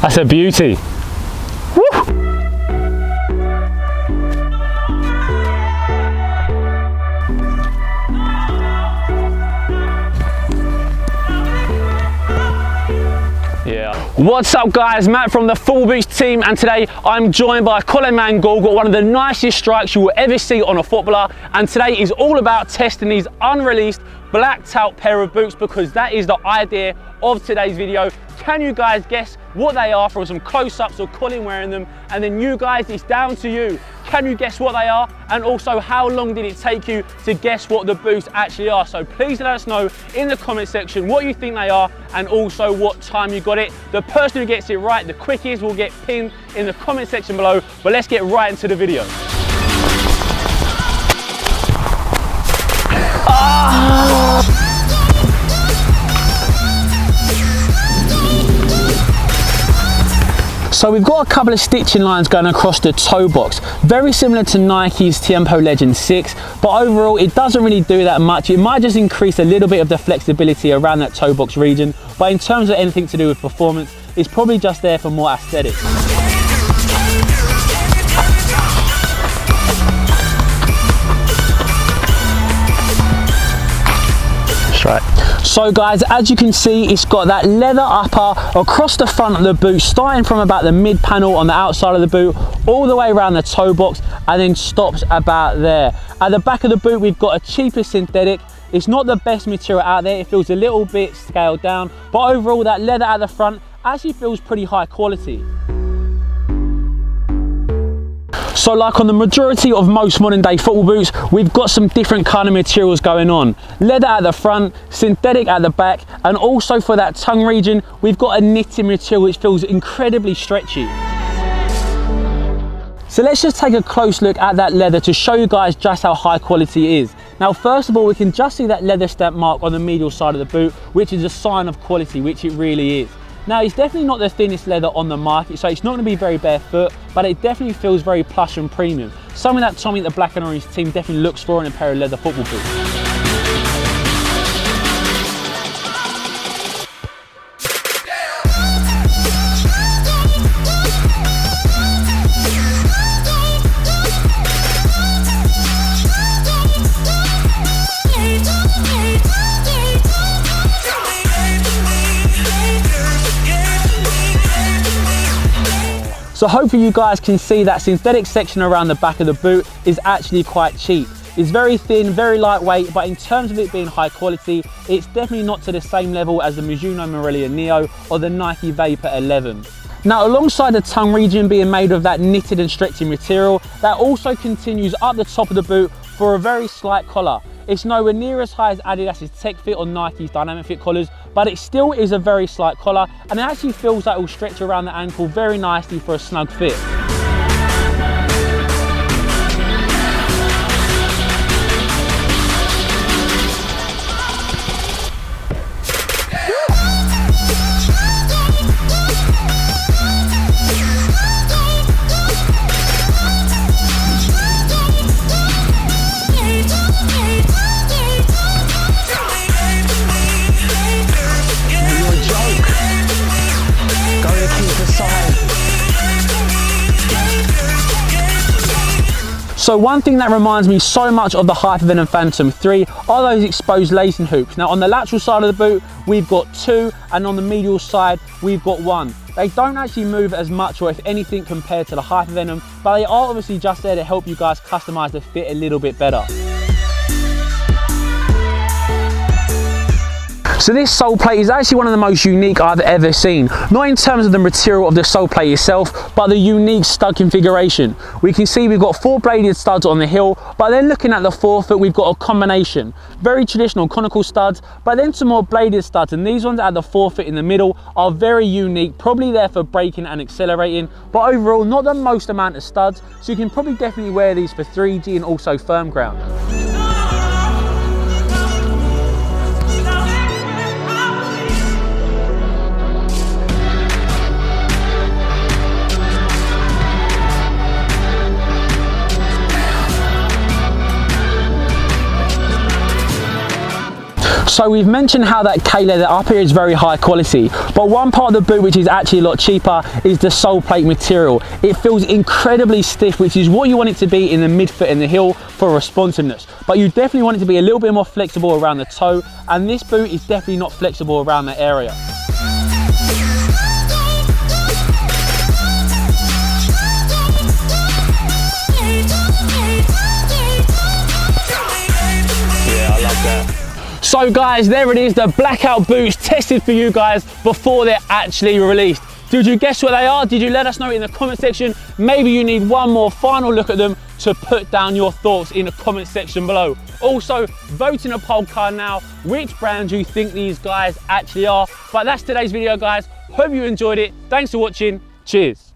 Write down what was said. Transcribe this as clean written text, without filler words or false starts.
That's a beauty. Woo! What's up guys, Matt from the Full Boots team, and today I'm joined by Colin Mangold, got one of the nicest strikes you will ever see on a footballer, and today is all about testing these unreleased blacked out pair of boots, because that is the idea of today's video. Can you guys guess what they are from some close-ups of Colin wearing them? And then you guys, it's down to you. Can you guess what they are? And also, how long did it take you to guess what the boots actually are? So please let us know in the comment section what you think they are, and also what time you got it. The person who gets it right the quickest will get pinned in the comment section below. But let's get right into the video. So we've got a couple of stitching lines going across the toe box, very similar to Nike's Tiempo Legend 6, but overall it doesn't really do that much. It might just increase a little bit of the flexibility around that toe box region, but in terms of anything to do with performance, it's probably just there for more aesthetics. Right. So guys, as you can see, it's got that leather upper across the front of the boot, starting from about the mid panel on the outside of the boot, all the way around the toe box, and then stops about there. At the back of the boot, we've got a cheaper synthetic. It's not the best material out there, it feels a little bit scaled down, but overall that leather at the front actually feels pretty high quality. So like on the majority of most modern day football boots, we've got some different kind of materials going on. Leather at the front, synthetic at the back, and also for that tongue region, we've got a knitting material which feels incredibly stretchy. So let's just take a close look at that leather to show you guys just how high quality it is. Now first of all, we can just see that leather stamp mark on the medial side of the boot, which is a sign of quality, which it really is. Now it's definitely not the thinnest leather on the market, so it's not going to be very barefoot, but it definitely feels very plush and premium. Something that Tommy, the Black and Orange team, definitely looks for in a pair of leather football boots. So hopefully you guys can see that synthetic section around the back of the boot is actually quite cheap. It's very thin, very lightweight, but in terms of it being high quality, it's definitely not to the same level as the Mizuno Morelia Neo or the Nike Vapor 11. Now alongside the tongue region being made of that knitted and stretchy material, that also continues up the top of the boot for a very slight collar. It's nowhere near as high as Adidas's Tech Fit or Nike's Dynamic Fit collars, but it still is a very slight collar, and it actually feels like it will stretch around the ankle very nicely for a snug fit. So one thing that reminds me so much of the Hypervenom Phantom 3 are those exposed lacing hoops. Now on the lateral side of the boot, we've got 2, and on the medial side, we've got 1. They don't actually move as much, or if anything, compared to the Hypervenom, but they are obviously just there to help you guys customize the fit a little bit better. So this sole plate is actually one of the most unique I've ever seen. Not in terms of the material of the sole plate itself, but the unique stud configuration. We can see we've got 4 bladed studs on the heel, but then looking at the forefoot, we've got a combination. Very traditional conical studs, but then some more bladed studs, and these ones at the forefoot in the middle are very unique, probably there for braking and accelerating, but overall not the most amount of studs, so you can probably definitely wear these for 3G and also firm ground. So we've mentioned how that K leather up here is very high quality, but one part of the boot which is actually a lot cheaper is the sole plate material. It feels incredibly stiff, which is what you want it to be in the midfoot and the heel for responsiveness, but you definitely want it to be a little bit more flexible around the toe, and this boot is definitely not flexible around that area. So guys, there it is, the Blackout boots tested for you guys before they're actually released. Did you guess what they are? Did you let us know in the comment section? Maybe you need one more final look at them to put down your thoughts in the comment section below. Also, vote in a poll card now which brand you think these guys actually are. But that's today's video, guys. Hope you enjoyed it. Thanks for watching. Cheers.